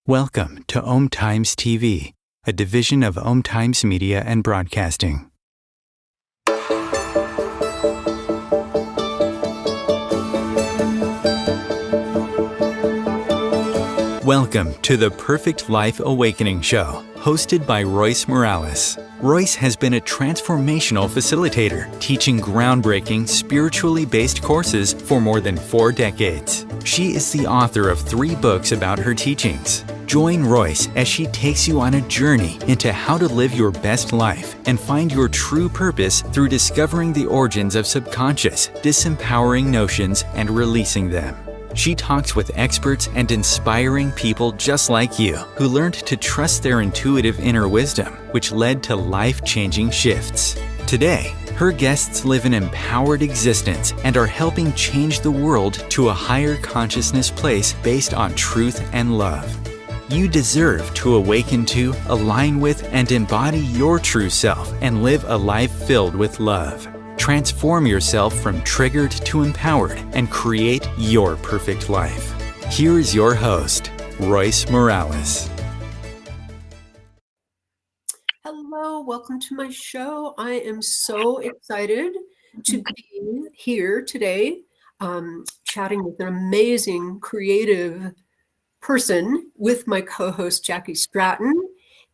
Welcome to Om Times TV, a division of Om Times Media and Broadcasting. Welcome to the Perfect Life Awakening Show, hosted by Royce Morales. Royce has been a transformational facilitator, teaching groundbreaking, spiritually based courses for more than 4 decades. She is the author of 3 books about her teachings. Join Royce as she takes you on a journey into how to live your best life and find your true purpose through discovering the origins of subconscious, disempowering notions and releasing them. She talks with experts and inspiring people just like you who learned to trust their intuitive inner wisdom, which led to life-changing shifts. Today, her guests live an empowered existence and are helping change the world to a higher consciousness place based on truth and love. You deserve to awaken to, align with, and embody your true self and live a life filled with love. Transform yourself from triggered to empowered and create your perfect life. Here is your host, Royce Morales. Hello, welcome to my show. I am so excited to be here today, chatting with an amazing creative person with my co-host Jackie Stratton.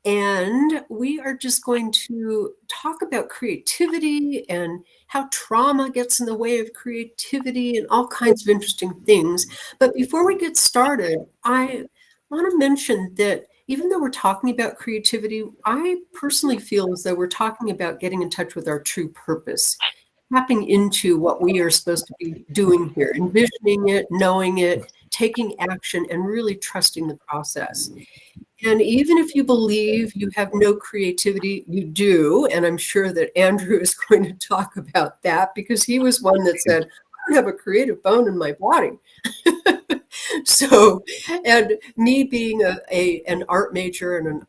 And we are just going to talk about creativity and how trauma gets in the way of creativity and all kinds of interesting things. But before we get started, I want to mention that even though we're talking about creativity, I personally feel as though we're talking about getting in touch with our true purpose, tapping into what we are supposed to be doing here, envisioning it, knowing it, taking action, and really trusting the process. And even if you believe you have no creativity, you do. And I'm sure that Andrew is going to talk about that because he was one that said, I don't have a creative bone in my body. So, and me being an art major and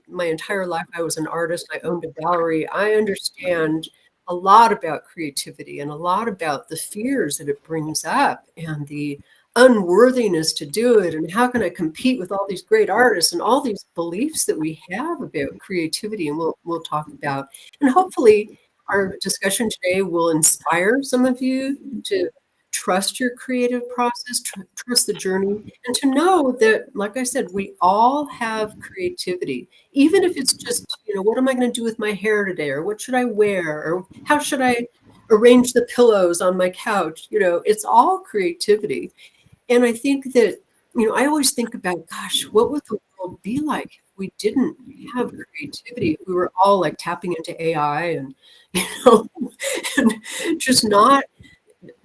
my entire life, I was an artist, I owned a gallery, I understand a lot about creativity and a lot about the fears that it brings up and the unworthiness to do it, and how can I compete with all these great artists and all these beliefs that we have about creativity, and we'll talk about. And hopefully our discussion today will inspire some of you to trust your creative process, trust the journey, and to know that, like I said, we all have creativity, even if it's just, what am I going to do with my hair today, or what should I wear, or how should I arrange the pillows on my couch? It's all creativity. And I think that, I always think about, gosh, what would the world be like if we didn't have creativity? If we were all like tapping into AI and, and just not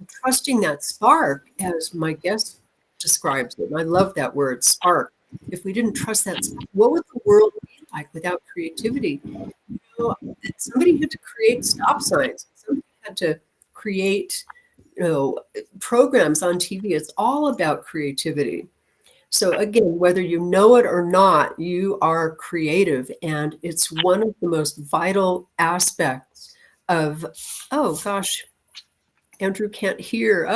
trusting that spark, as my guest describes it. And I love that word, spark. If we didn't trust that spark, what would the world be like without creativity? Somebody had to create stop signs. Somebody had to create programs on TV. It's all about creativity. So again, whether you know it or not, you are creative, and it's one of the most vital aspects of, oh gosh, Andrew can't hear.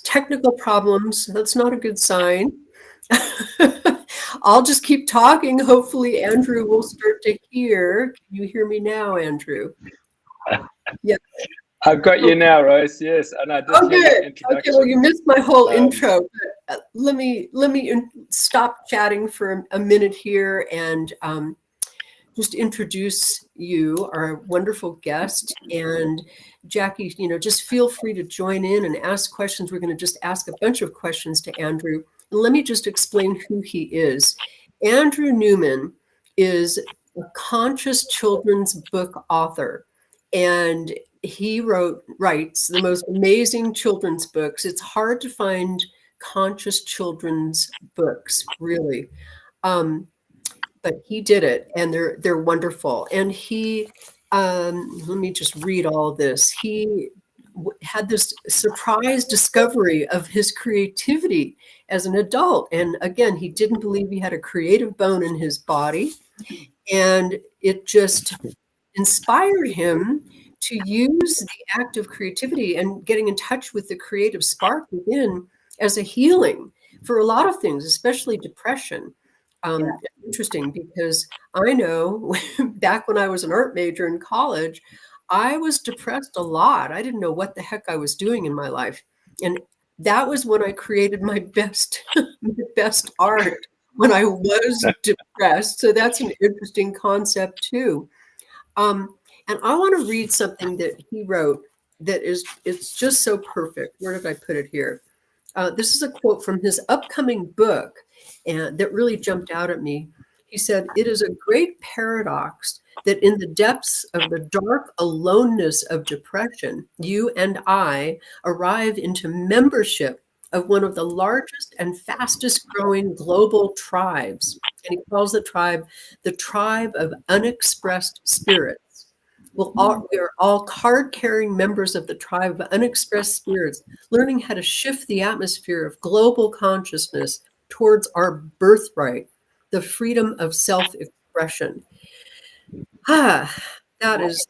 Technical problems. That's not a good sign. I'll just keep talking. Hopefully Andrew will start to hear. Can you hear me now, Andrew? Yeah. I've got you now, Royce. Yes, and I did hear the introduction. Okay, well, you missed my whole intro. But let me stop chatting for a minute here and just introduce you, our wonderful guest. And Jackie, just feel free to join in and ask questions. We're going to just ask a bunch of questions to Andrew. And let me just explain who he is. Andrew Newman is a conscious children's book author, and he writes the most amazing children's books. It's hard to find conscious children's books, really. But he did it, and they're wonderful. And he, let me just read all of this. He had this surprise discovery of his creativity as an adult. And again, he didn't believe he had a creative bone in his body. And it just inspired him to use the act of creativity and getting in touch with the creative spark within as a healing for a lot of things, especially depression. Interesting, because I know back when I was an art major in college, I was depressed a lot. I didn't know what the heck I was doing in my life. And that was when I created my best, my best art, when I was depressed. So that's an interesting concept too. And I want to read something that he wrote it's just so perfect. Where did I put it here? This is a quote from his upcoming book, and that really jumped out at me. He said, "It is a great paradox that in the depths of the dark aloneness of depression, you and I arrive into membership of one of the largest and fastest growing global tribes." And he calls the tribe of unexpressed spirits. We are all card-carrying members of the tribe of unexpressed spirits, learning how to shift the atmosphere of global consciousness towards our birthright, the freedom of self-expression. That is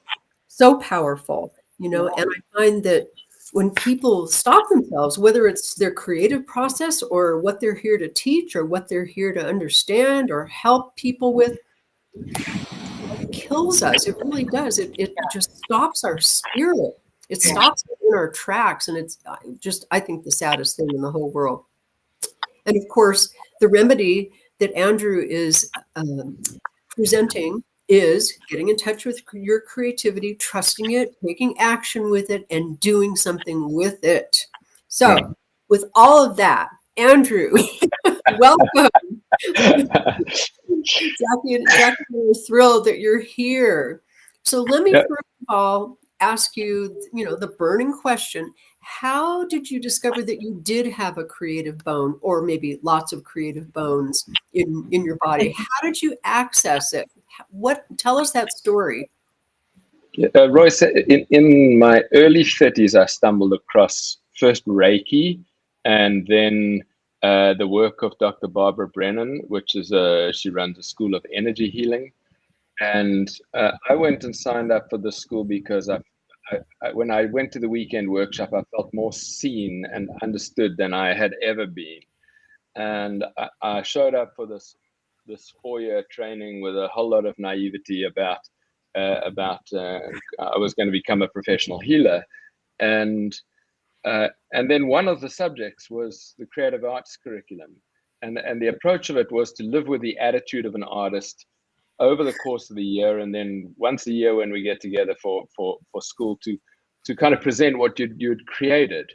so powerful, and I find that when people stop themselves, whether it's their creative process or what they're here to teach or what they're here to understand or help people with, it kills us. It really does. It just stops our spirit. It stops it in our tracks. And it's just, I think, the saddest thing in the whole world. And of course, the remedy that Andrew is presenting is getting in touch with your creativity, trusting it, taking action with it, and doing something with it. So with all of that, Andrew, welcome. Jackie and we're thrilled that you're here. So let me first of all ask you, the burning question. How did you discover that you did have a creative bone, or maybe lots of creative bones in your body? How did you access it? Tell us that story. Royce, in my early 30s, I stumbled across first Reiki, and then the work of Dr. Barbara Brennan, which is she runs a school of energy healing. And I went and signed up for the school because when I went to the weekend workshop, I felt more seen and understood than I had ever been. And I showed up for this 4-year training with a whole lot of naivety about I was going to become a professional healer. And then one of the subjects was the creative arts curriculum. And the approach of it was to live with the attitude of an artist over the course of the year, and then once a year when we get together for school to kind of present what you'd created.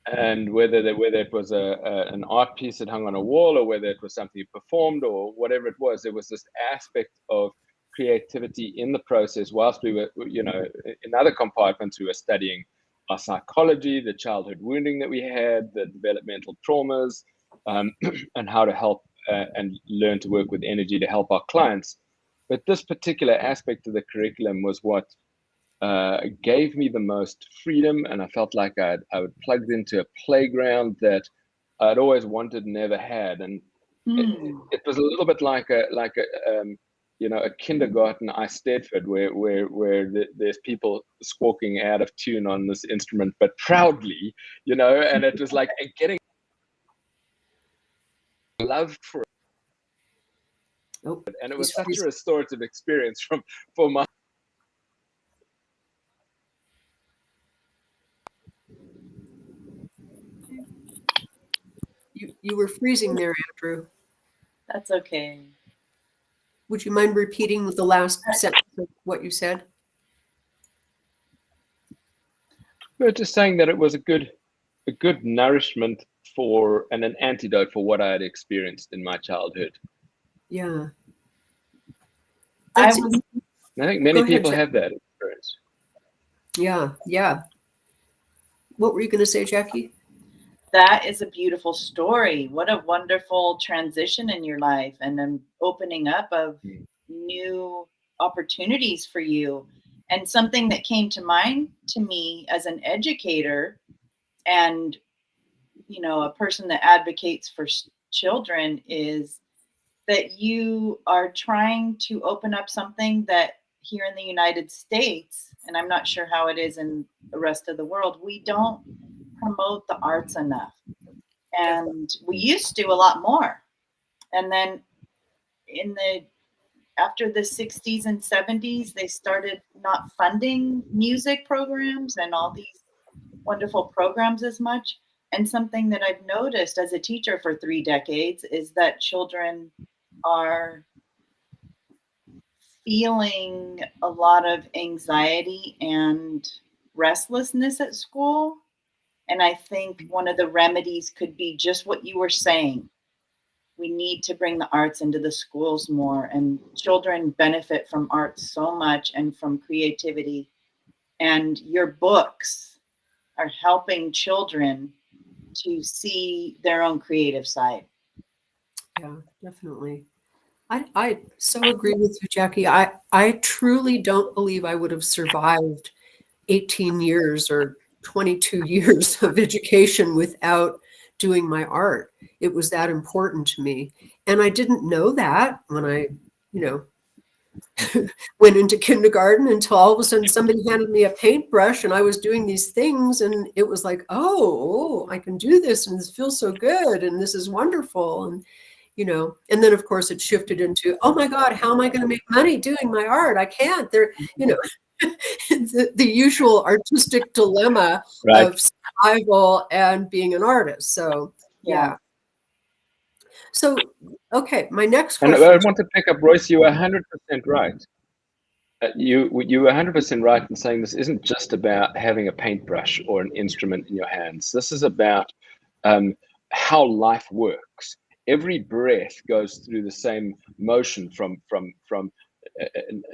And whether it was an art piece that hung on a wall, or whether it was something you performed, or whatever it was, there was this aspect of creativity in the process. Whilst we were, in other compartments, we were studying our psychology, the childhood wounding that we had, the developmental traumas, and how to help and learn to work with energy to help our clients. But this particular aspect of the curriculum was what gave me the most freedom, and I felt like I was plugged into a playground that I'd always wanted, never had. And it was a little bit like a kindergarten Eisteddfod, where there's people squawking out of tune on this instrument, but proudly, and it was like getting love for it. And it was such a restorative experience for my. You were freezing there, Andrew. That's okay. Would you mind repeating the last sentence of what you said? We were just saying that it was a good nourishment for and an antidote for what I had experienced in my childhood. Yeah. I think many people have that experience. Yeah. What were you going to say, Jackie? That is a beautiful story. What a wonderful transition in your life, and an opening up of new opportunities for you. And something that came to mind to me as an educator and, a person that advocates for children is that you are trying to open up something that here in the United States, and I'm not sure how it is in the rest of the world, we don't promote the arts enough. And we used to a lot more. And then after the 60s and 70s, they started not funding music programs and all these wonderful programs as much. And something that I've noticed as a teacher for 3 decades is that children are feeling a lot of anxiety and restlessness at school. And I think one of the remedies could be just what you were saying. We need to bring the arts into the schools more, and children benefit from art so much and from creativity. And your books are helping children to see their own creative side. Yeah, definitely. I so agree with you, Jackie. I truly don't believe I would have survived 18 years or 22 years of education without doing my art. It was that important to me. And I didn't know that when I, went into kindergarten, until all of a sudden somebody handed me a paintbrush and I was doing these things, and it was like, oh, I can do this, and this feels so good, and this is wonderful. And and then of course it shifted into, oh my God, how am I going to make money doing my art? I can't. The usual artistic dilemma Right. of survival and being an artist. So yeah. So okay, my next And question. I want to pick up, Royce, you were 100% right. You were 100% right in saying this isn't just about having a paintbrush or an instrument in your hands. This is about how life works. Every breath goes through the same motion from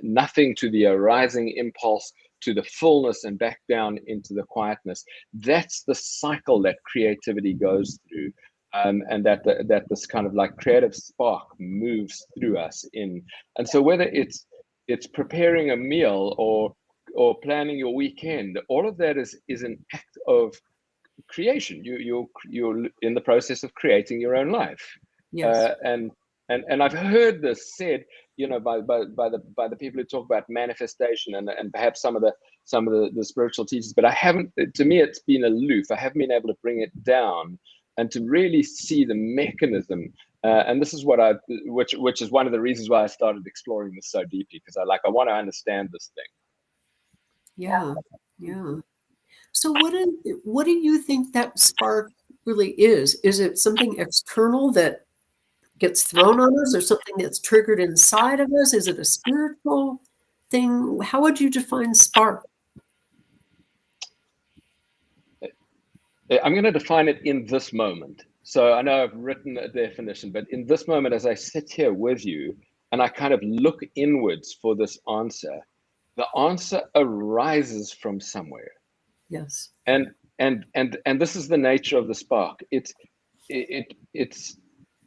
nothing to the arising impulse to the fullness and back down into the quietness. That's the cycle that creativity goes through. And that this kind of like creative spark moves through us in. And so whether it's preparing a meal or planning your weekend, all of that is an act of creation. You're in the process of creating your own life. Yes. And I've heard this said, by the people who talk about manifestation and perhaps some of the spiritual teachers, but I haven't. To me, it's been aloof. I haven't been able to bring it down and to really see the mechanism. And this is which is one of the reasons why I started exploring this so deeply, because I want to understand this thing. Yeah. So what do you think that spark really is? Is it something external that gets thrown on us, or something that's triggered inside of us? Is it a spiritual thing? How would you define spark? I'm going to define it in this moment. So I know I've written a definition, but in this moment, as I sit here with you and I kind of look inwards for this answer, the answer arises from somewhere. Yes. And this is the nature of the spark. It's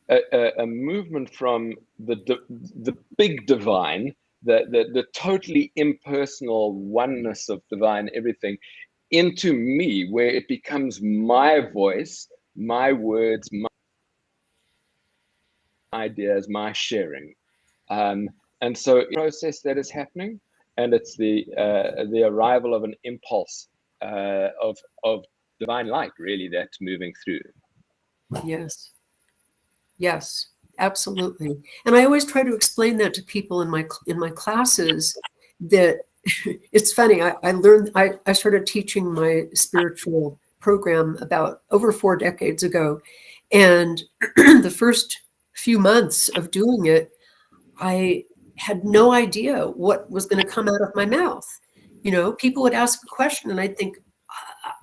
a movement from the big divine, the totally impersonal oneness of divine everything, into me, where it becomes my voice, my words, my ideas, my sharing. And so a process that is happening, and it's the arrival of an impulse of divine light, really, that's moving through. Yes, absolutely. And I always try to explain that to people in my classes, that it's funny. I started teaching my spiritual program about over 4 decades ago. And the first few months of doing it, I had no idea what was going to come out of my mouth. People would ask a question and I'd think,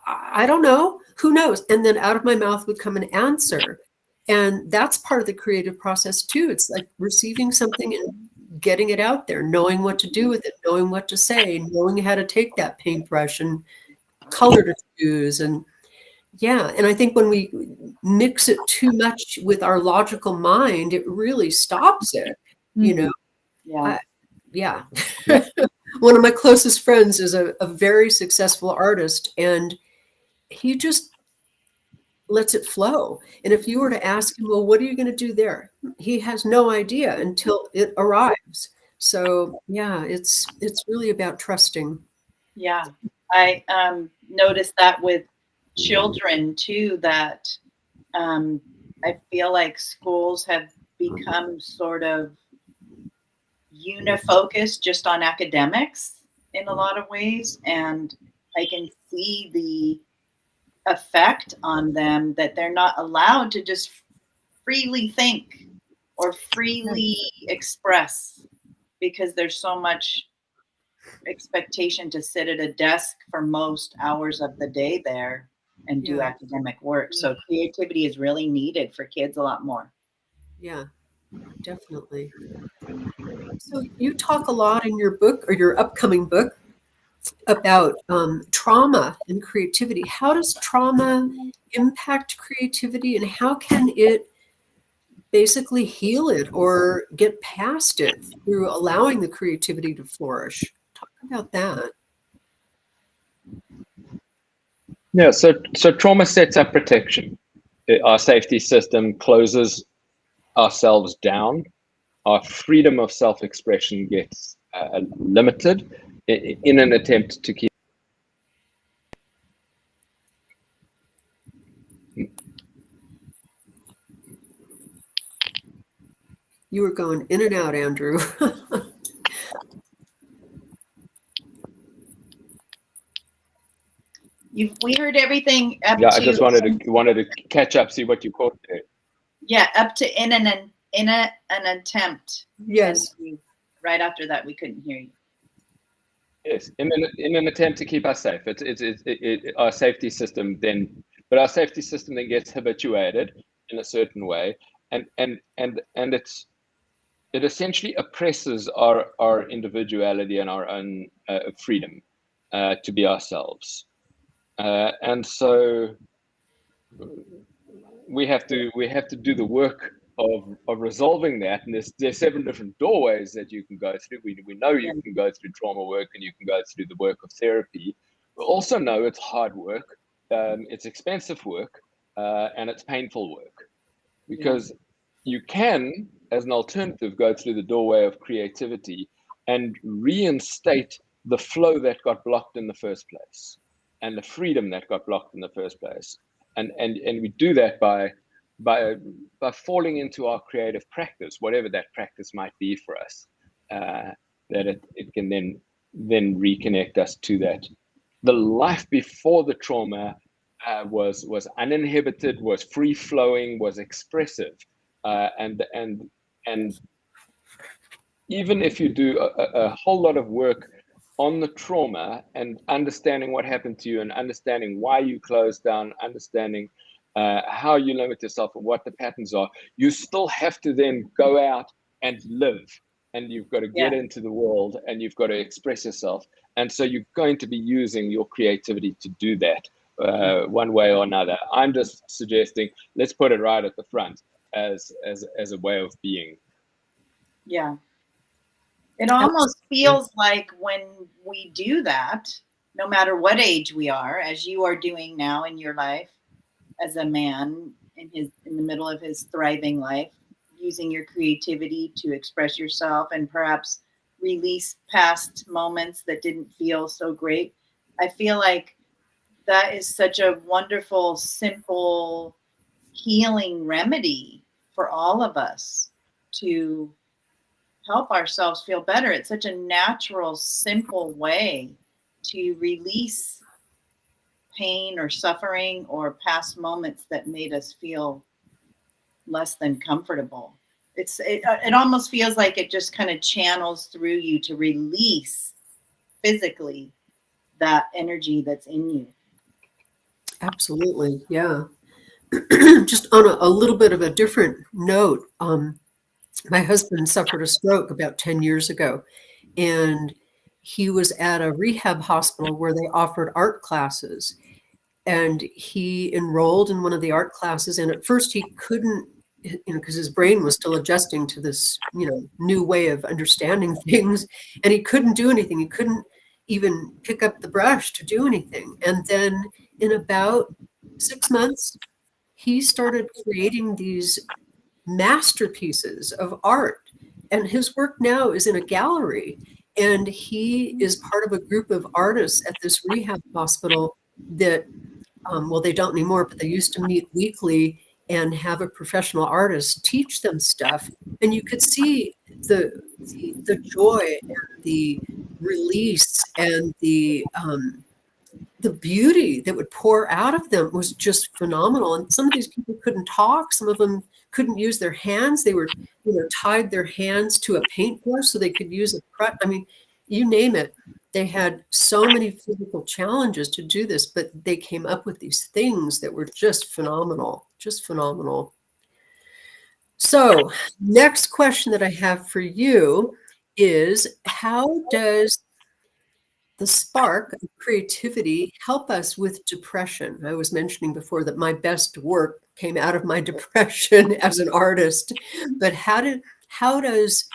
I don't know, who knows? And then out of my mouth would come an answer. And that's part of the creative process too. It's like receiving something and getting it out there, knowing what to do with it, knowing what to say, knowing how to take that paintbrush and color to choose. And and I think when we mix it too much with our logical mind, it really stops it, Yeah. One of my closest friends is a very successful artist, and he just lets it flow. And if you were to ask him, well, what are you going to do there? He has no idea until it arrives. So it's really about trusting. Yeah. I noticed that with children too, that I feel like schools have become sort of unifocused just on academics in a lot of ways. And I can see the effect on them that they're not allowed to just freely think or freely express, because there's so much expectation to sit at a desk for most hours of the day there and do academic work. So creativity is really needed for kids a lot more. Yeah, definitely. So you talk a lot in your book, or your upcoming book, about trauma and creativity. How does trauma impact creativity, and how can it basically heal it or get past it through allowing the creativity to flourish? Talk about that. Yeah, so trauma sets up protection. Our safety system closes ourselves down. Our freedom of self-expression gets limited in an attempt to keep. You were going in and out, Andrew. We heard everything up Yeah, to. I just wanted to catch up, see what you caught there. Yeah, up to in an attempt. Yes. Right after that, we couldn't hear you. Yes, in an attempt to keep us safe. It's our safety system then, but our safety system then gets habituated in a certain way, and it essentially oppresses our individuality and our own freedom to be ourselves. And so we have to do the work of resolving that. And there's 7 different doorways that you can go through. We know you can go through trauma work, and you can go through the work of therapy. We also know it's hard work, it's expensive work, and it's painful work, because you can, as an alternative, go through the doorway of creativity and reinstate the flow that got blocked in the first place, and the freedom that got blocked in the first place. And we do that by falling into our creative practice, whatever that practice might be for us, that it can then reconnect us to that. The life before the trauma was uninhibited, was free flowing, was expressive, and even if you do a whole lot of work on the trauma and understanding what happened to you and understanding why you closed down, understanding how you limit yourself and what the patterns are, you still have to then go out and live, and you've got to get into the world, and you've got to express yourself. And so you're going to be using your creativity to do that one way or another. I'm just suggesting, let's put it right at the front as a way of being. Yeah. It almost feels like when we do that, no matter what age we are, as you are doing now in your life as a man in the middle of his thriving life, using your creativity to express yourself and perhaps release past moments that didn't feel so great. I feel like that is such a wonderful, simple healing remedy for all of us to help ourselves feel better. It's such a natural, simple way to release pain or suffering or past moments that made us feel less than comfortable. It almost feels like it just kind of channels through you to release physically that energy that's in you. Absolutely. Yeah. Just on a little bit of a different note, my husband suffered a stroke about 10 years ago, and he was at a rehab hospital where they offered art classes, and he enrolled in one of the art classes. And at first he couldn't, because his brain was still adjusting to this, new way of understanding things, and he couldn't do anything. He couldn't even pick up the brush to do anything. And then in about 6 months, he started creating these masterpieces of art, and his work now is in a gallery, and he is part of a group of artists at this rehab hospital that they don't anymore, but they used to meet weekly and have a professional artist teach them stuff. And you could see the the joy and the release and the beauty that would pour out of them was just phenomenal. And some of these people couldn't talk. Some of them couldn't use their hands. They were, tied their hands to a paintbrush so they could use a crutch. I mean, you name it. They had so many physical challenges to do this, but they came up with these things that were just phenomenal, just phenomenal. So next question that I have for you is, how does the spark of creativity help us with depression? I was mentioning before that my best work came out of my depression as an artist, but how does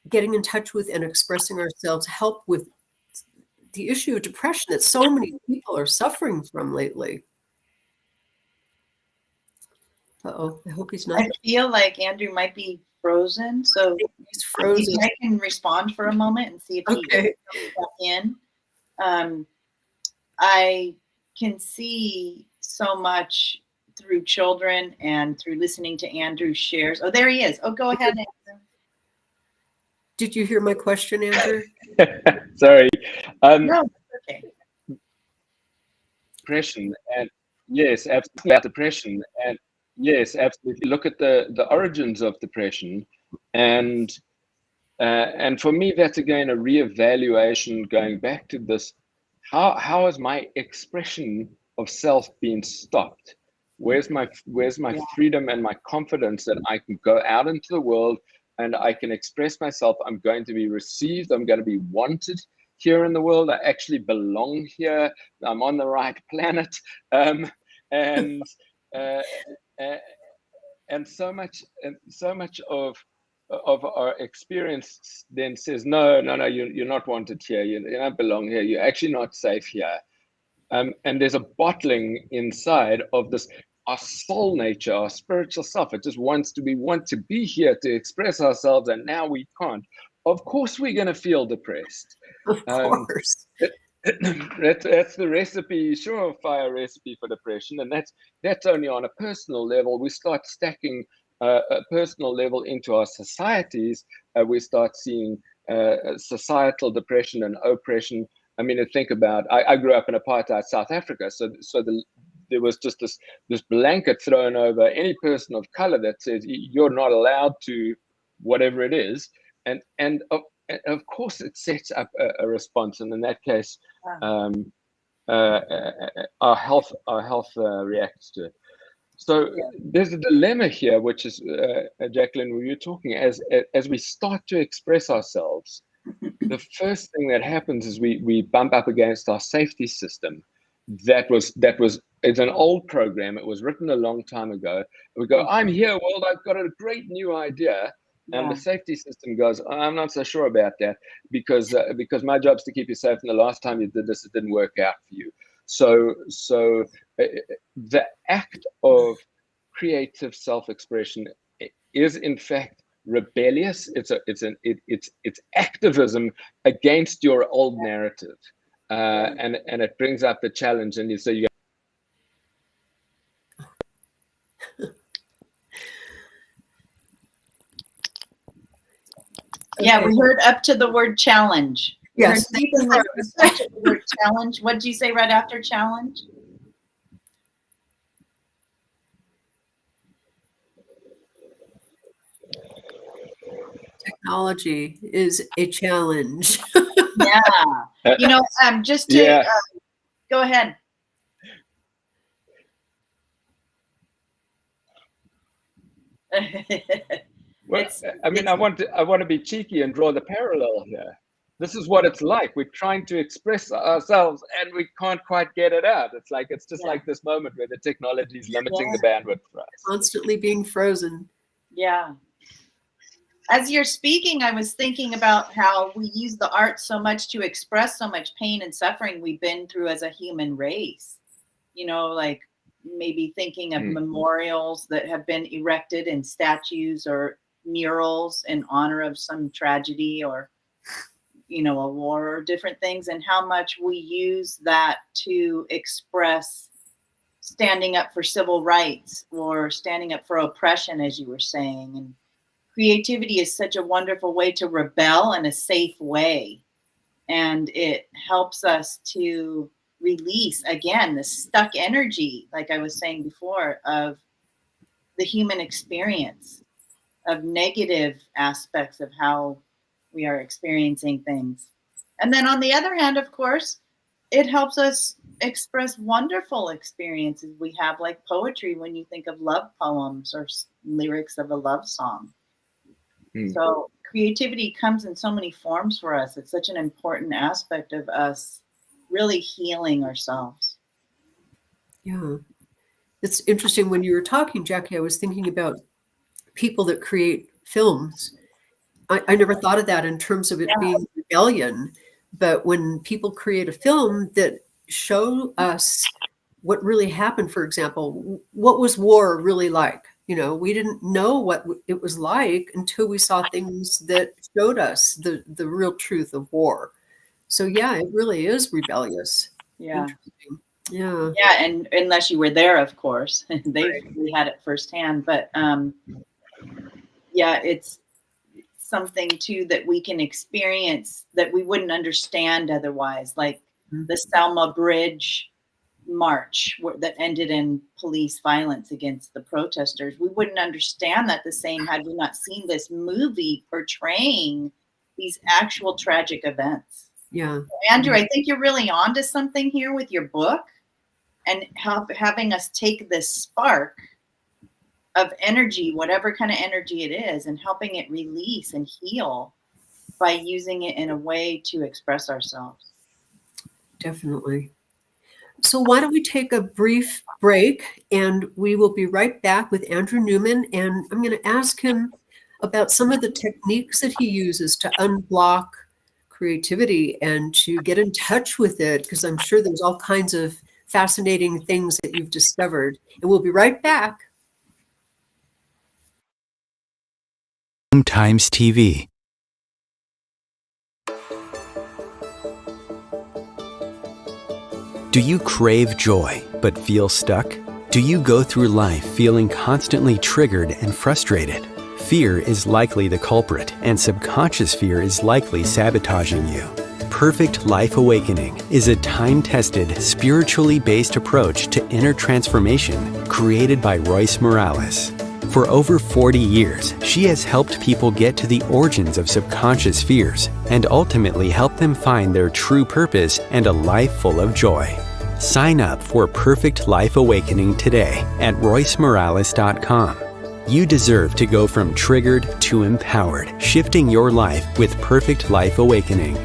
getting in touch with and expressing ourselves help with the issue of depression that so many people are suffering from lately? Uh-oh, I hope he's not. I feel like Andrew might be frozen, so He's frozen. I can respond for a moment and see if he Okay. comes back in. I can see so much through children and through listening to Andrew's shares. Oh, there he is. Oh, go ahead, Andrew. Did you hear my question, Andrew? Sorry. No, okay. Depression, and yes, absolutely. Depression, and yes, absolutely. Look at the origins of depression, and for me, that's again a reevaluation, going back to this: how has my expression of self been stopped? Where's my freedom and my confidence that I can go out into the world and I can express myself? I'm going to be received. I'm going to be wanted here in the world. I actually belong here. I'm on the right planet. And so much of our experience then says, no, you're not wanted here. You don't belong here. You're actually not safe here. And there's a bottling inside of this, our soul nature, our spiritual self. It just want to be here to express ourselves, and now we can't. Of course, we're going to feel depressed. Of course. That's the recipe, surefire recipe for depression, and that's only on a personal level. We start stacking a personal level into our societies. We start seeing societal depression and oppression. I mean, think about, I grew up in apartheid South Africa, so there was just this blanket thrown over any person of color that says you're not allowed to whatever it is, and of course it sets up a response, and in that case, our health reacts to it. So there's a dilemma here, which is, Jacqueline, when you're talking, as we start to express ourselves, the first thing that happens is we bump up against our safety system. It's an old program. It was written a long time ago. We go, I'm here, world. I've got a great new idea. And the safety system goes, I'm not so sure about that, because my job's to keep you safe. And the last time you did this, it didn't work out for you. So the act of creative self-expression is in fact rebellious. It's activism against your old narrative, and it brings up the challenge. And so you. Yeah, we heard up to the word challenge. Yes. The word challenge. What did you say right after challenge? Technology is a challenge. Yeah. Just to go ahead. Well, I want to be cheeky and draw the parallel here. This is what it's like. We're trying to express ourselves and we can't quite get it out. It's just like this moment where the technology is limiting the bandwidth for us. Constantly being frozen. Yeah. As you're speaking, I was thinking about how we use the art so much to express so much pain and suffering we've been through as a human race. Like maybe thinking of memorials that have been erected and statues or murals in honor of some tragedy or, a war or different things, and how much we use that to express standing up for civil rights or standing up for oppression, as you were saying, and creativity is such a wonderful way to rebel in a safe way. And it helps us to release, again, the stuck energy, like I was saying before, of the human experience, of negative aspects of how we are experiencing things. And then on the other hand, of course, it helps us express wonderful experiences we have, like poetry, when you think of love poems or lyrics of a love song. So creativity comes in so many forms for us. It's such an important aspect of us really healing ourselves. Yeah. It's interesting when you were talking, Jackie, I was thinking about people that create films. I never thought of that in terms of it being rebellion, but when people create a film that show us what really happened, for example, what was war really like? We didn't know what it was like until we saw things that showed us the real truth of war. So yeah, it really is rebellious. Yeah. Interesting. Yeah. Yeah, and unless you were there, of course, we had it firsthand. But yeah, it's something too that we can experience that we wouldn't understand otherwise, like the Selma Bridge march that ended in police violence against the protesters. We wouldn't understand that the same had we not seen this movie portraying these actual tragic events. Yeah. Andrew, I think you're really onto something here with your book, and having us take this spark of energy, whatever kind of energy it is, and helping it release and heal by using it in a way to express ourselves. Definitely. So why don't we take a brief break, and we will be right back with Andrew Newman, and I'm going to ask him about some of the techniques that he uses to unblock creativity and to get in touch with it, because I'm sure there's all kinds of fascinating things that you've discovered. And we'll be right back. Times TV. Do you crave joy but feel stuck? Do you go through life feeling constantly triggered and frustrated? Fear is likely the culprit, and subconscious fear is likely sabotaging you. Perfect Life Awakening is a time-tested, spiritually based approach to inner transformation created by Royce Morales. For over 40 years, she has helped people get to the origins of subconscious fears and ultimately help them find their true purpose and a life full of joy. Sign up for Perfect Life Awakening today at roycemorales.com. You deserve to go from triggered to empowered, shifting your life with Perfect Life Awakening.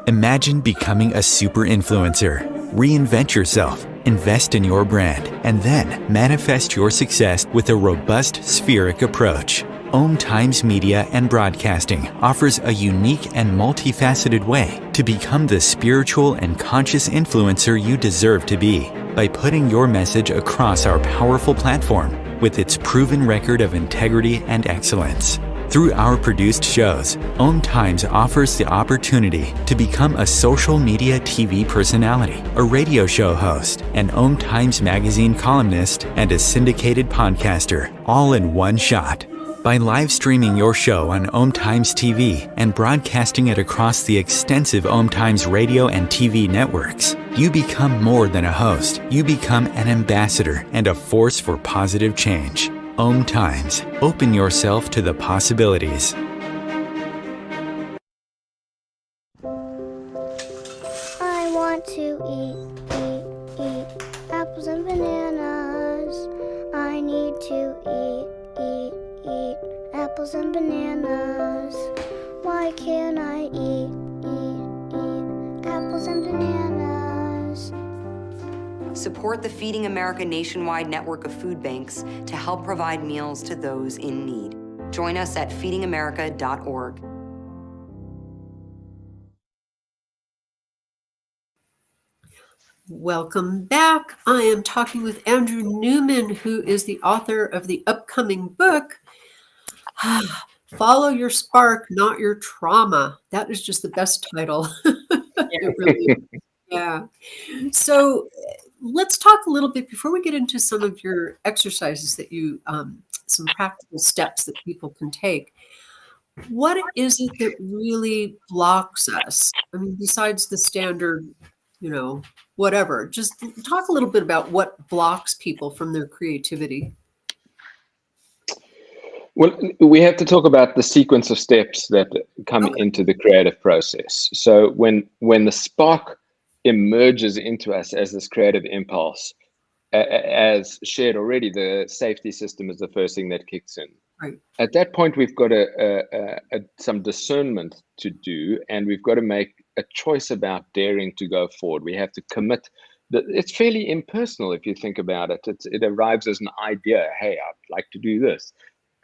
Imagine becoming a super influencer. Reinvent yourself, invest in your brand, and then manifest your success with a robust spheric approach. Om Times Media and Broadcasting offers a unique and multifaceted way to become the spiritual and conscious influencer you deserve to be by putting your message across our powerful platform with its proven record of integrity and excellence. Through our produced shows, Om Times offers the opportunity to become a social media TV personality, a radio show host, an Om Times magazine columnist, and a syndicated podcaster, all in one shot. By live streaming your show on Om Times TV and broadcasting it across the extensive Om Times radio and TV networks, you become more than a host. You become an ambassador and a force for positive change. Om Times. Open yourself to the possibilities. I want to eat apples and bananas. I need to eat apples and bananas. Why can't I eat apples and bananas? Support the Feeding America nationwide network of food banks to help provide meals to those in need. Join us at feedingamerica.org. Welcome back. I am talking with Andrew Newman, who is the author of the upcoming book, Follow Your Spark, Not Your Trauma. That is just the best title. It really is. Yeah. So let's talk a little bit before we get into some of your exercises that you, some practical steps that people can take. What is it that really blocks us? I mean, besides the standard, whatever, just talk a little bit about what blocks people from their creativity. Well, we have to talk about the sequence of steps that come into the creative process. So when the spark emerges into us as this creative impulse, as shared already, the safety system is the first thing that kicks in. Right. At that point, we've got some discernment to do, and we've got to make a choice about daring to go forward. We have to commit. It's fairly impersonal if you think about it. It arrives as an idea. Hey, I'd like to do this.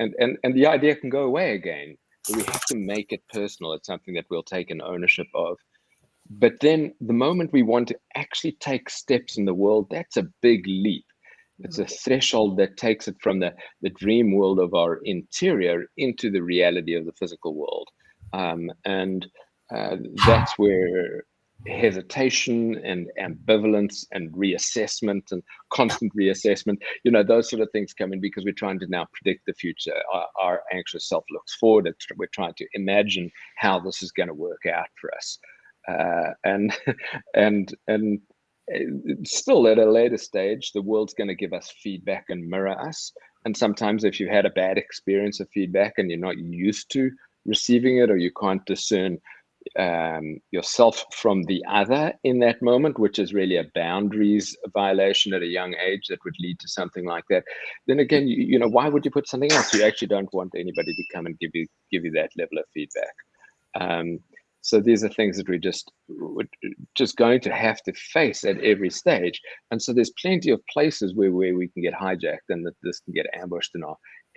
And the idea can go away again. But we have to make it personal. It's something that we'll take an ownership of. But then the moment we want to actually take steps in the world, that's a big leap. It's a threshold that takes it from the dream world of our interior into the reality of the physical world. And that's where hesitation and ambivalence and reassessment and constant reassessment, those sort of things come in, because we're trying to now predict the future. Our anxious self looks forward. We're trying to imagine how this is going to work out for us. And still at a later stage, the world's going to give us feedback and mirror us. And sometimes if you had a bad experience of feedback and you're not used to receiving it, or you can't discern yourself from the other in that moment, which is really a boundaries violation at a young age that would lead to something like that, then again, why would you put something else? You actually don't want anybody to come and give you that level of feedback. So these are things that we're just going to have to face at every stage. And so there's plenty of places where we can get hijacked, and that this can get ambushed in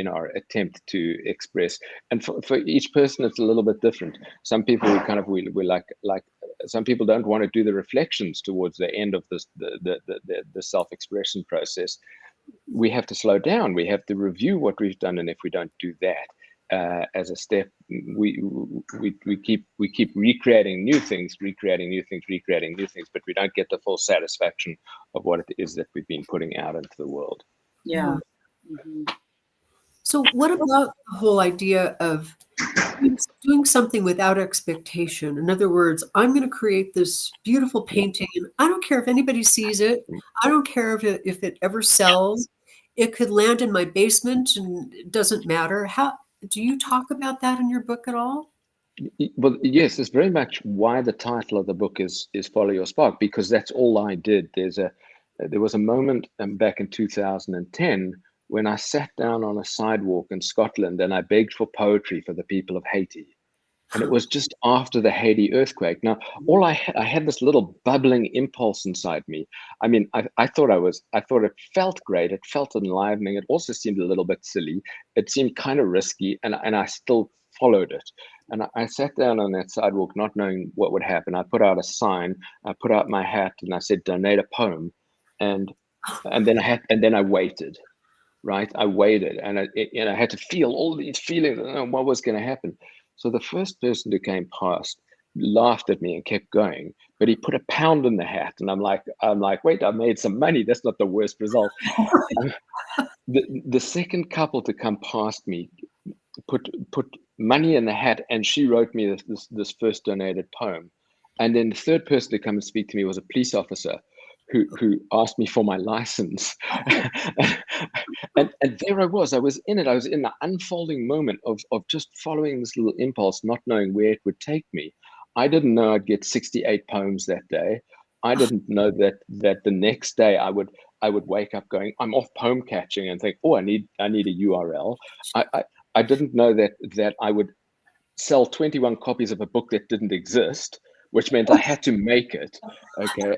our attempt to express. And for each person, it's a little bit different. Some people we like some people don't want to do the reflections towards the end of the self-expression process. We have to slow down. We have to review what we've done, and if we don't do that as a step, we keep recreating new things, but we don't get the full satisfaction of what it is that we've been putting out into the world. Yeah. Mm-hmm. So what about the whole idea of doing something without expectation? In other words, I'm going to create this beautiful painting, and I don't care if anybody sees it. I don't care if it ever sells. It could land in my basement, and it doesn't matter. How do you talk about that in your book at all? Well, yes, it's very much why the title of the book is Follow Your Spark, because that's all I did. There was a moment back in 2010 when I sat down on a sidewalk in Scotland and I begged for poetry for the people of Haiti. And it was just after the Haiti earthquake. Now, I had this little bubbling impulse inside me. I mean, I thought it felt great. It felt enlivening. It also seemed a little bit silly. It seemed kind of risky, and I still followed it. And I sat down on that sidewalk, not knowing what would happen. I put out a sign, I put out my hat, and I said, "Donate a poem." And then I waited. Right, I waited, and I had to feel all these feelings. I don't know what was going to happen. So the first person who came past laughed at me and kept going, but he put £1 in the hat, and I'm like, wait, I made some money. That's not the worst result. The second couple to come past me put money in the hat, and she wrote me this first donated poem. And then the third person to come and speak to me was a police officer who asked me for my license. and there I was in it. I was in the unfolding moment of just following this little impulse, not knowing where it would take me. I didn't know I'd get 68 poems that day. I didn't know that the next day I would wake up going, I'm off poem catching, and think, oh, I need a URL. I didn't know that I would sell 21 copies of a book that didn't exist, which meant I had to make it. Okay.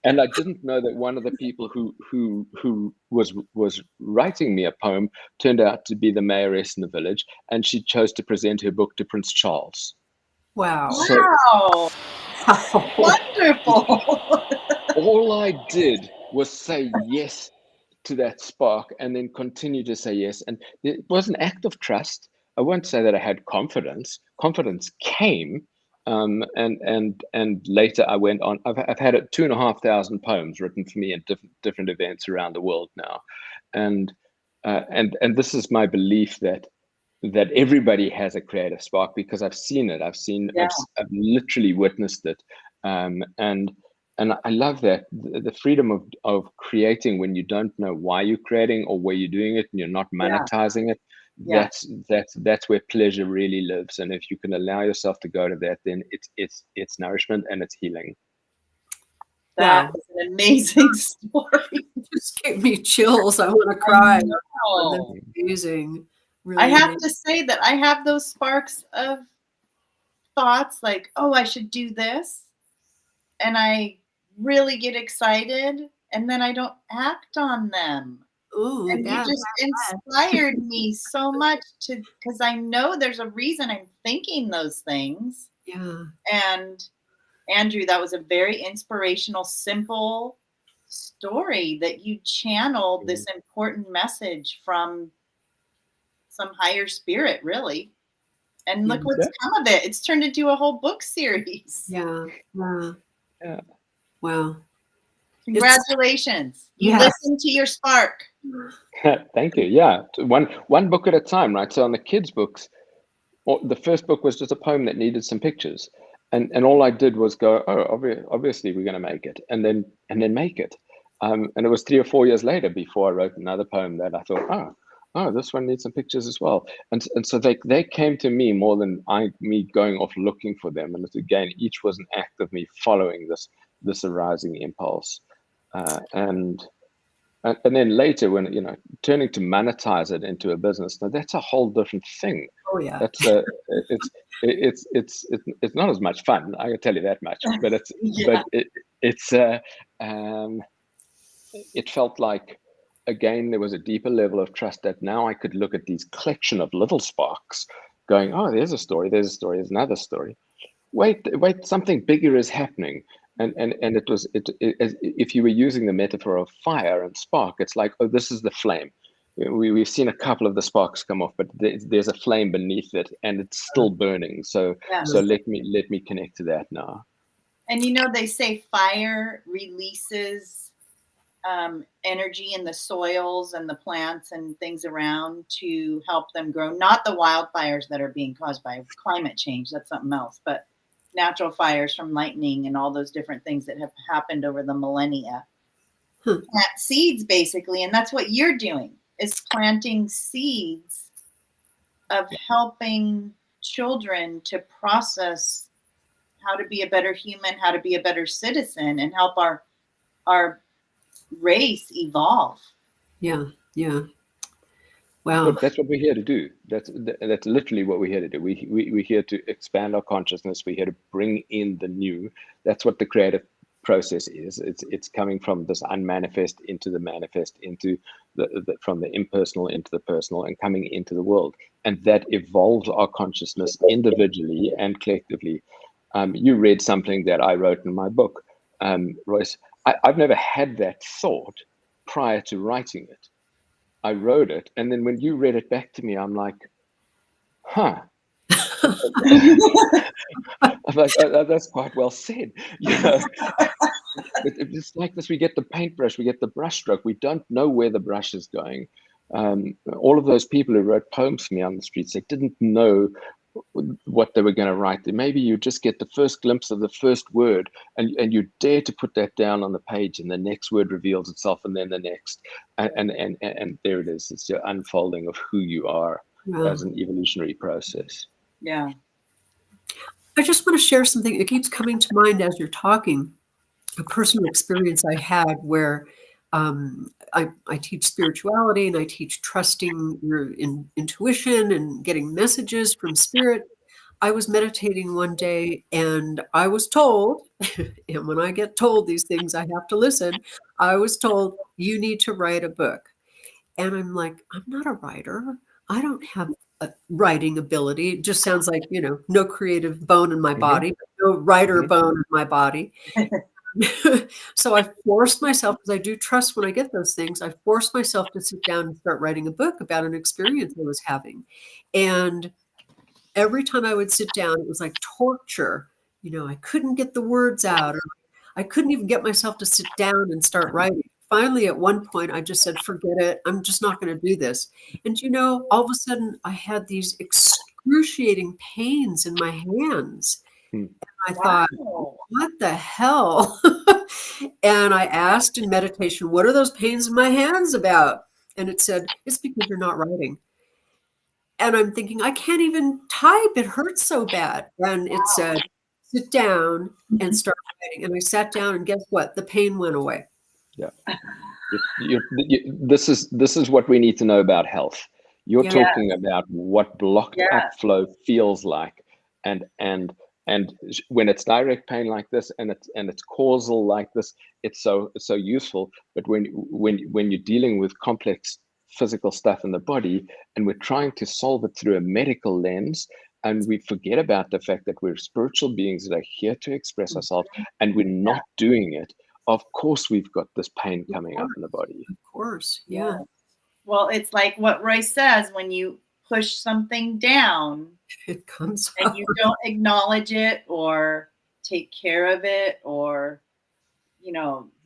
And I didn't know that one of the people who was writing me a poem turned out to be the mayoress in the village, and she chose to present her book to Prince Charles. Wow. Wow. Wonderful. All I did was say yes to that spark, and then continue to say yes. And it was an act of trust. I won't say that I had confidence. Confidence came, And later I went on. I've had 2,500 poems written for me at different events around the world now, and this is my belief that everybody has a creative spark, because I've seen it. I've literally witnessed it, and I love that the freedom of creating when you don't know why you're creating or where you're doing it, and you're not monetizing it. Yeah. That's where pleasure really lives, and if you can allow yourself to go to that, then it's nourishment and it's healing. That Wow. is an amazing story. It just gave me chills. I want to cry. know. That's amazing. Really I have amazing. to say that I have those sparks of thoughts like, oh, I should do this. And I really get excited, and then I don't act on them. Ooh, And yeah. you just inspired me so much because I know there's a reason I'm thinking those things. Yeah. And Andrew, that was a very inspirational, simple story that you channeled this important message from some higher spirit, really. And look what's come of it. It's turned into a whole book series. Yeah. Wow. Yeah. Wow. Congratulations. You Yes. listened to your spark. Thank you. Yeah, one book at a time, right? So on the kids' books, the first book was just a poem that needed some pictures, and all I did was go, oh, obviously we're going to make it, and then make it. And it was 3 or 4 years later before I wrote another poem that I thought, oh, this one needs some pictures as well. And so they came to me more than me going off looking for them. And again, each was an act of me following this arising impulse. And then later, when turning to monetize it into a business, now that's a whole different thing. Oh yeah. That's it's not as much fun, I can tell you that much. But it felt like, again, there was a deeper level of trust that now I could look at these collection of little sparks, going, oh, there's a story, there's another story. Wait, something bigger is happening. And it was if you were using the metaphor of fire and spark, it's like, oh, this is the flame. We've seen a couple of the sparks come off, but there's a flame beneath it, and it's still burning. So let me connect to that now. And they say fire releases energy in the soils and the plants and things around to help them grow. Not the wildfires that are being caused by climate change. That's something else, but natural fires from lightning and all those different things that have happened over the millennia. Plant seeds, basically, and that's what you're doing, is planting seeds of helping children to process how to be a better human, how to be a better citizen, and help our race evolve. Yeah. Wow. But that's what we're here to do. That's literally what we're here to do. We're here to expand our consciousness. We're here to bring in the new. That's what the creative process is. It's coming from this unmanifest into the manifest, into from the impersonal into the personal, and coming into the world. And that evolves our consciousness individually and collectively. You read something that I wrote in my book, Royce. I've never had that thought prior to writing it. I wrote it, and then when you read it back to me, I'm like, huh. I'm like, oh, that's quite well said. It's like this: we get the paintbrush, we get the brush stroke, we don't know where the brush is going. All of those people who wrote poems for me on the streets, they didn't know what they were going to write. Maybe you just get the first glimpse of the first word, and you dare to put that down on the page, and the next word reveals itself, and then the next, and there it is. It's your unfolding of who you are as an evolutionary process. Yeah. I just want to share something. It keeps coming to mind as you're talking. A personal experience I had where I teach spirituality, and I teach trusting your intuition and getting messages from spirit. I was meditating one day, and I was told, and when I get told these things, I have to listen. I was told, you need to write a book. And I'm like, I'm not a writer. I don't have a writing ability. It just sounds like, no creative bone in my body, no writer bone in my body. So I forced myself, because I do trust when I get those things, I forced myself to sit down and start writing a book about an experience I was having. And every time I would sit down, it was like torture I couldn't get the words out, or I couldn't even get myself to sit down and start writing. Finally, at one point, I just said, forget it. I'm just not going to do this. And, all of a sudden, I had these excruciating pains in my hands. Hmm. I thought, what the hell? And I asked in meditation, what are those pains in my hands about? And it said, it's because you're not writing. And I'm thinking, I can't even type. It hurts so bad. And it said, sit down and start writing. And I sat down, and guess what? The pain went away. Yeah. This is what we need to know about health. You're talking about what blocked up flow feels like, and when it's direct pain like this, and it's causal like this, it's so useful. But when you're dealing with complex physical stuff in the body, and we're trying to solve it through a medical lens, and we forget about the fact that we're spiritual beings that are here to express ourselves, and we're not doing it, of course we've got this pain coming up in the body. Of course, yeah. Well, it's like what Royce says, when you push something down, it comes and up. you don't acknowledge it or take care of it, or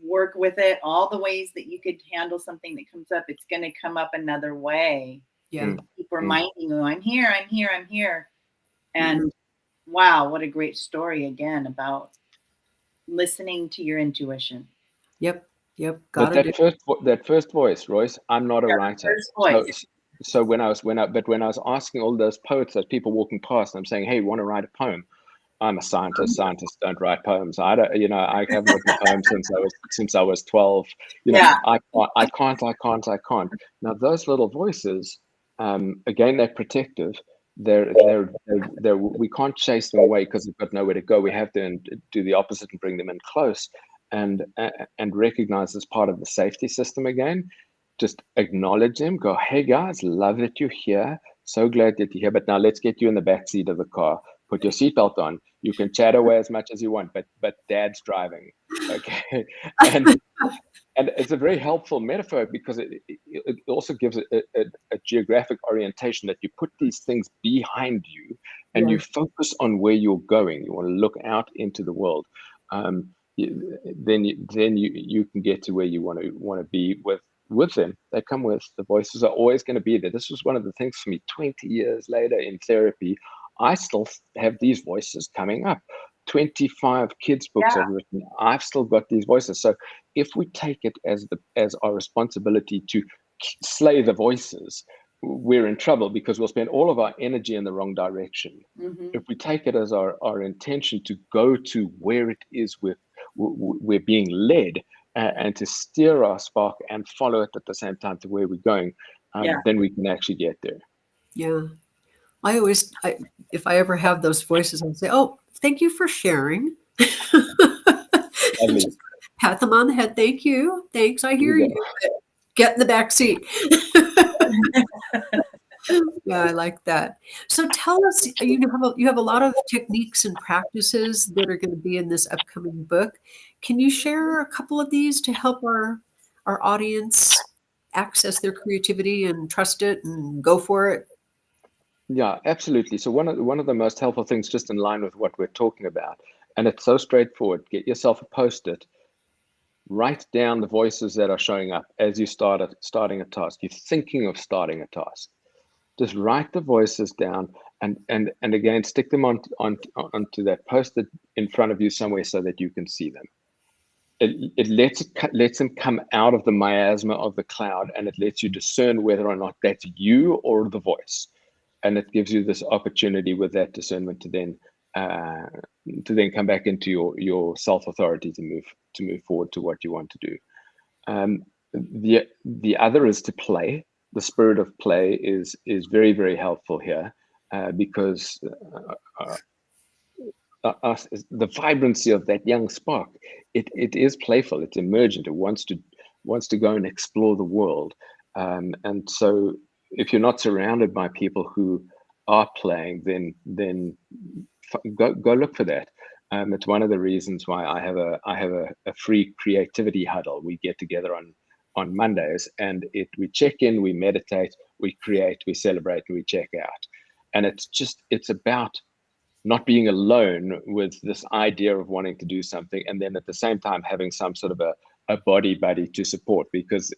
work with it, all the ways that you could handle something that comes up, it's going to come up another way. Yeah. Keep reminding you, I'm here, I'm here, I'm here. And wow, what a great story again about listening to your intuition. Yep. But that first voice, Royce, I'm not a writer. So when I was asking all those poets, those people walking past, I'm saying, hey, you want to write a poem? I'm a scientist. Scientists don't write poems. I don't, I haven't written a poem since I was 12. I can't. Now those little voices, again, they're protective. They're we can't chase them away because they've got nowhere to go. We have to do the opposite and bring them in close, and recognize as part of the safety system again. Just acknowledge them. Go, hey guys, love that you're here. So glad that you're here. But now let's get you in the back seat of the car. Put your seatbelt on. You can chat away as much as you want, but Dad's driving. Okay, and it's a very helpful metaphor because it also gives a geographic orientation, that you put these things behind you and you focus on where you're going. You want to look out into the world. Then you can get to where you want to be with them. They come with, the voices are always going to be there. This was one of the things for me 20 years later in therapy. I still have these voices coming up. 25 kids' books I've written. I've still got these voices. So if we take it as our responsibility to slay the voices, we're in trouble, because we'll spend all of our energy in the wrong direction. If we take it as our intention to go to where it is we're being led, and to steer our spark and follow it at the same time to where we're going, then we can actually get there. Yeah. If I ever have those voices, I'll say, oh, thank you for sharing. Just pat them on the head. Thank you. Thanks. I hear you. Get in the back seat. Yeah, I like that. So tell us, you have a lot of techniques and practices that are going to be in this upcoming book. Can you share a couple of these to help our audience access their creativity and trust it and go for it? Yeah, absolutely. So one of the most helpful things, just in line with what we're talking about, and it's so straightforward, get yourself a Post-it, write down the voices that are showing up as you starting a task. You're thinking of starting a task. Just write the voices down, and again, stick them onto that Post-it in front of you somewhere so that you can see them. It lets them come out of the miasma of the cloud, and it lets you discern whether or not that's you or the voice. And it gives you this opportunity with that discernment to then come back into your self-authority to move forward to what you want to do. The other is to play. The spirit of play is very, very helpful here, because the vibrancy of that young spark, it is playful. It's emergent. It wants to go and explore the world, and so if you're not surrounded by people who are playing, then go look for that. It's one of the reasons why I have a free creativity huddle. We get together on Mondays, and we check in, we meditate, we create, we celebrate, and we check out. And it's about not being alone with this idea of wanting to do something, and then at the same time having some sort of a body buddy to support, because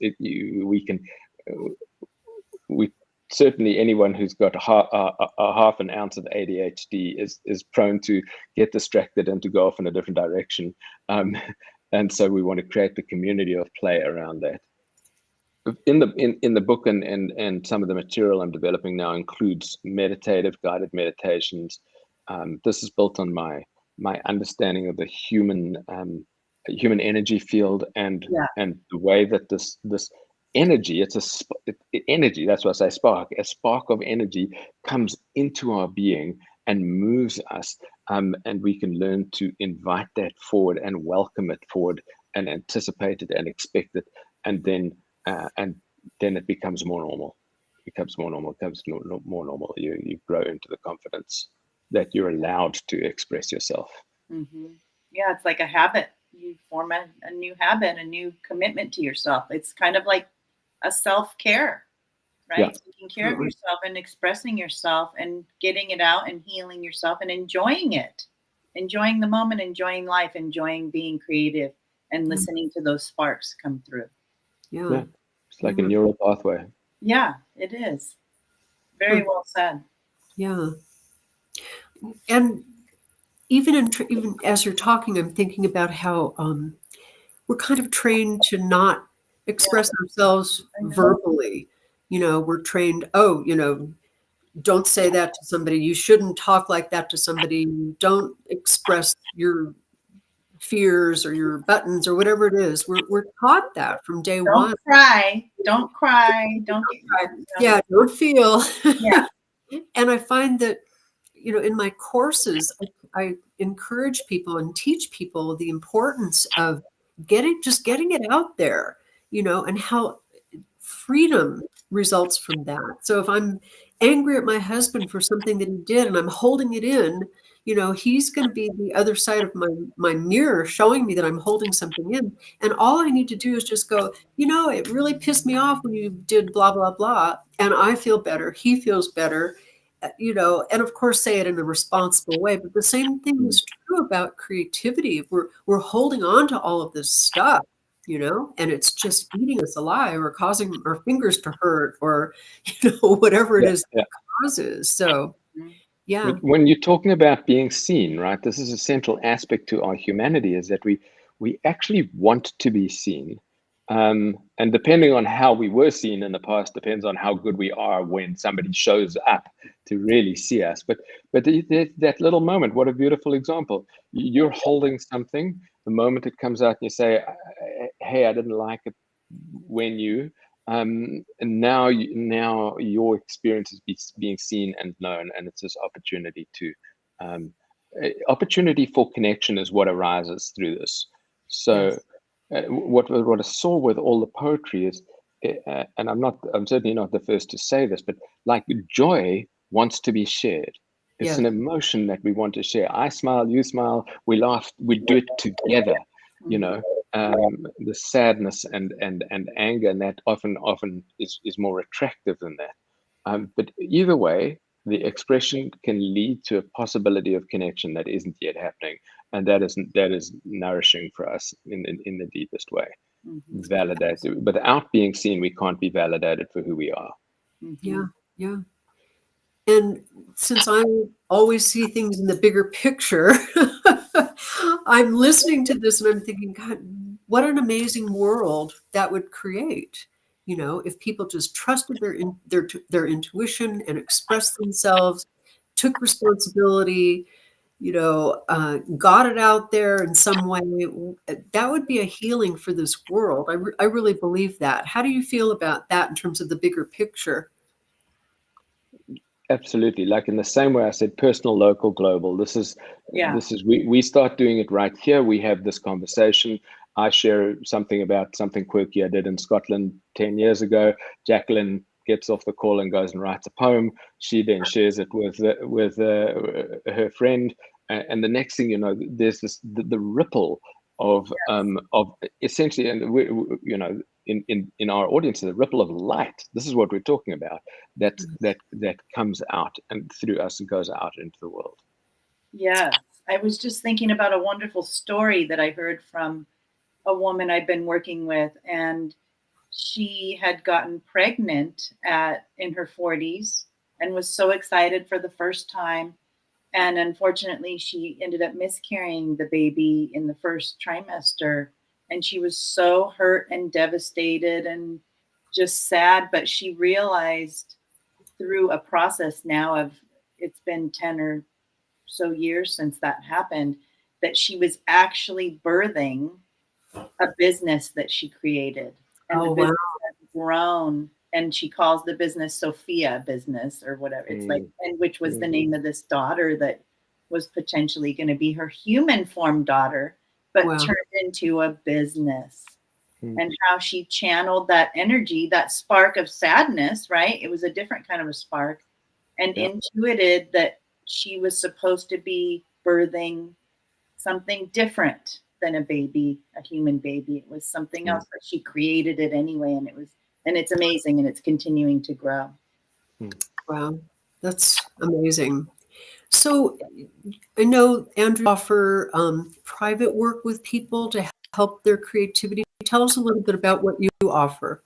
we certainly, anyone who's got a half an ounce of ADHD is prone to get distracted and to go off in a different direction. And so we want to create the community of play around that. In the book and some of the material I'm developing now includes meditative guided meditations. This is built on my understanding of the human energy field and the way that this energy, energy, that's what I say, a spark of energy comes into our being and moves us, and we can learn to invite that forward and welcome it forward and anticipate it and expect it, and then it becomes more normal. You grow into the confidence that you're allowed to express yourself. Mm-hmm. Yeah, it's like a habit. You form a new habit, a new commitment to yourself. It's kind of like a self-care, right? Yeah. Taking care of yourself and expressing yourself and getting it out and healing yourself and enjoying it, enjoying the moment, enjoying life, enjoying being creative and listening to those sparks come through. Yeah. It's like a neural pathway. Yeah, it is. Very well said. Yeah. And even as you're talking, I'm thinking about how we're kind of trained to not express ourselves verbally. We're trained, don't say that to somebody. You shouldn't talk like that to somebody. Don't express your fears or your buttons or whatever it is. We're taught that from day one. Don't cry. Don't cry. Yeah, don't feel. Yeah. And I find that, in my courses, I encourage people and teach people the importance of getting it out there, and how freedom results from that. So if I'm angry at my husband for something that he did and I'm holding it in, he's going to be the other side of my mirror showing me that I'm holding something in. And all I need to do is just go, it really pissed me off when you did blah, blah, blah. And I feel better. He feels better. And of course say it in a responsible way, but the same thing is true about creativity. We're holding on to all of this stuff, and it's just eating us alive or causing our fingers to hurt or, whatever it is that causes. So, yeah. When you're talking about being seen, right, this is a central aspect to our humanity, is that we actually want to be seen. And depending on how we were seen in the past, depends on how good we are when somebody shows up to really see us. But that little moment, what a beautiful example. You're holding something, the moment it comes out and you say, hey, I didn't like it when you, and now your experience is being seen and known, and it's this opportunity opportunity for connection is what arises through this. So. Yes. What I saw with all the poetry is, and I'm certainly not the first to say this, but like joy wants to be shared. It's an emotion that we want to share. I smile, you smile, we laugh, we do it together. The sadness and anger, and that often is more attractive than that. But either way, the expression can lead to a possibility of connection that isn't yet happening, and that is nourishing for us in the deepest way. Mm-hmm. Validated, without being seen, we can't be validated for who we are. Mm-hmm. Yeah. And since I always see things in the bigger picture, I'm listening to this and I'm thinking, God, what an amazing world that would create. If people just trusted their intuition and expressed themselves, took responsibility, got it out there in some way, that would be a healing for this world. I really believe that. How do you feel about that in terms of the bigger picture? Absolutely. Like in the same way I said, personal, local, global. This is we start doing it right here. We have this conversation. I share something about something quirky I did in Scotland 10 years ago. Jacqueline gets off the call and goes and writes a poem. She then shares it with her friend, and the next thing you know, there's the ripple of essentially, and in our audience, the ripple of light. This is what we're talking about. That comes out and through us and goes out into the world. Yes. I was just thinking about a wonderful story that I heard from a woman I've been working with, and she had gotten pregnant in her 40s and was so excited for the first time. And unfortunately, she ended up miscarrying the baby in the first trimester. And she was so hurt and devastated and just sad. But she realized through a process now of, it's been 10 or so years since that happened, that she was actually birthing a business that she created. And the Oh, business wow. has grown, and she calls the business Sophia Business or whatever. It's like, and which was the name of this daughter that was potentially going to be her human form daughter, but Wow. turned into a business. And how she channeled that energy, that spark of sadness, right? It was a different kind of a spark, and intuited that she was supposed to be birthing something different than a baby, a human baby. It was something else, but she created it anyway. And it's amazing, and it's continuing to grow. Wow. That's amazing. So I know Andrew offer private work with people to help their creativity. Tell us a little bit about what you offer.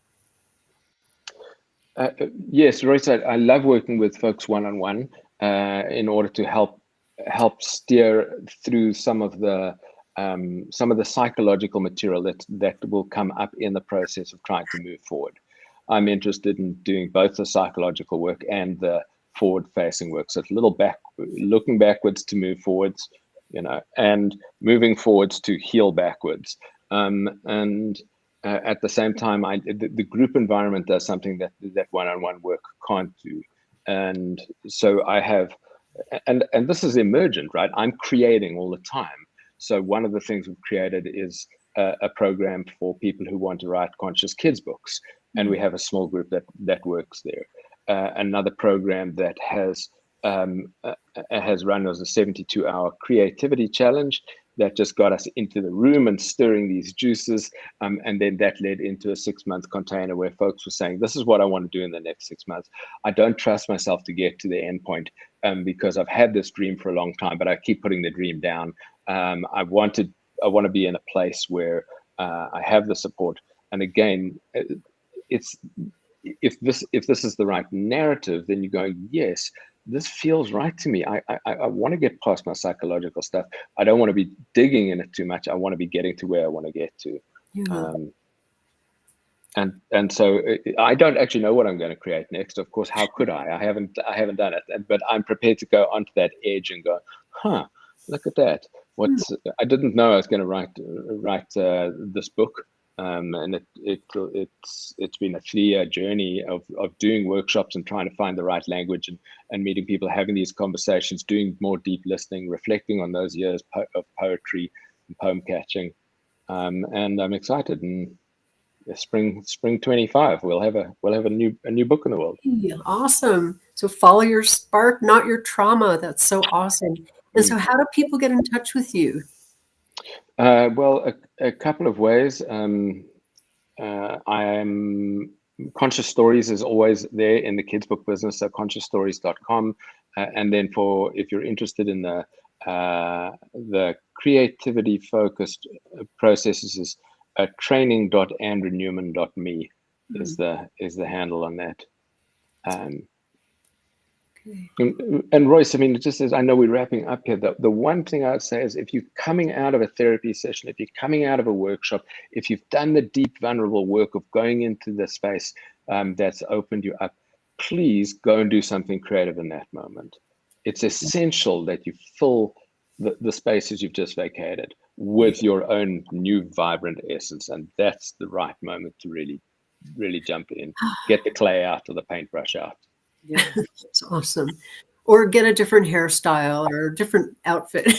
Yes, Royce, I love working with folks one-on-one in order to help steer through some of the psychological material that will come up in the process of trying to move forward. I'm interested in doing both the psychological work and the forward-facing work. So it's a little looking backwards to move forwards, and moving forwards to heal backwards. At the same time, the group environment does something that one-on-one work can't do. And so I have, and this is emergent, right? I'm creating all the time. So one of the things we've created is a program for people who want to write conscious kids books. And we have a small group that works there. Another program that has run as a 72-hour creativity challenge that just got us into the room and stirring these juices. And then that led into a 6-month container where folks were saying, this is what I want to do in the next 6 months. I don't trust myself to get to the end point because I've had this dream for a long time, but I keep putting the dream down. I want to be in a place where I have the support. And again, if this is the right narrative, then you go, yes, this feels right to me. I want to get past my psychological stuff. I don't want to be digging in it too much. I want to be getting to where I want to get to. Yeah. And so I don't actually know what I'm going to create next. Of course, how could I? I haven't done it. But I'm prepared to go onto that edge and go, look at that. I didn't know I was going to write this book. And it's been a 3-year journey of doing workshops and trying to find the right language and meeting people, having these conversations, doing more deep listening, reflecting on those years of poetry and poem catching. And I'm excited. And spring 25, we'll have a new book in the world. Yeah, awesome. So follow your spark, not your trauma. That's so awesome. And so how do people get in touch with you? Well, a couple of ways. Conscious Stories is always there in the kids book business, so consciousstories.com. And then if you're interested in the creativity focused processes, is training.andrewnewman.me is the handle on that. And Royce, I mean, just as I know we're wrapping up here, the one thing I would say is if you're coming out of a therapy session, if you're coming out of a workshop, if you've done the deep, vulnerable work of going into the space that's opened you up, please go and do something creative in that moment. It's essential that you fill the spaces you've just vacated with your own new, vibrant essence. And that's the right moment to really, really jump in, get the clay out or the paintbrush out. Yeah, that's awesome. Or get a different hairstyle or a different outfit.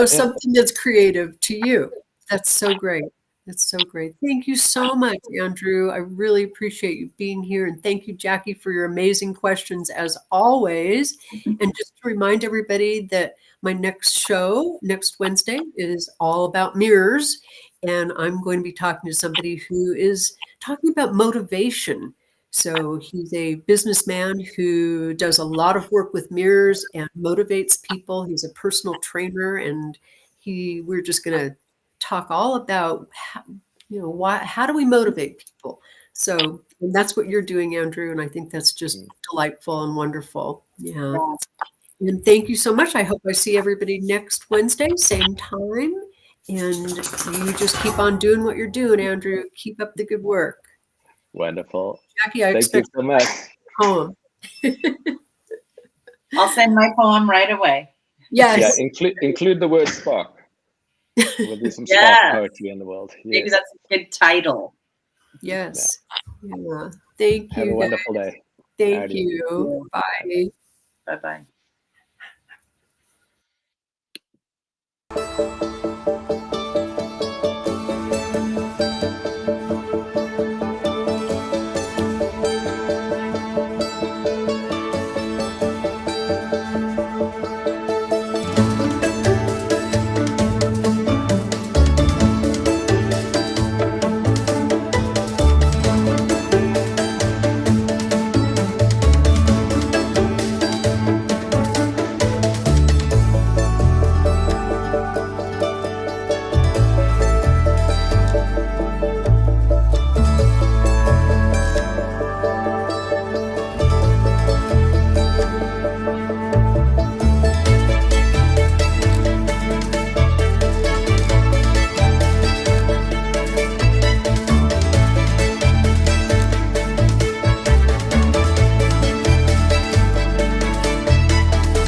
Something that's creative to you. That's so great. That's so great. Thank you so much, Andrew. I really appreciate you being here. And thank you, Jackie, for your amazing questions as always. And just to remind everybody that my next show next Wednesday is all about mirrors. And I'm going to be talking to somebody who is talking about motivation. So he's a businessman who does a lot of work with mirrors and motivates people. He's a personal trainer, and we're just going to talk all about how do we motivate people. So, and that's what you're doing, Andrew, and I think that's just delightful and wonderful. Yeah. And thank you so much. I hope I see everybody next Wednesday, same time. And you just keep on doing what you're doing, Andrew. Keep up the good work. Wonderful. Jackie, I Thank you expect so much. poem. I'll send my poem right away. Yes. Yeah, include the word spark. There'll be some Yes. spark poetry in the world. Maybe Yes. that's a good title. Yes. Yeah. Thank you. Have a wonderful day. Thank Howdy. you. Bye. Bye-bye.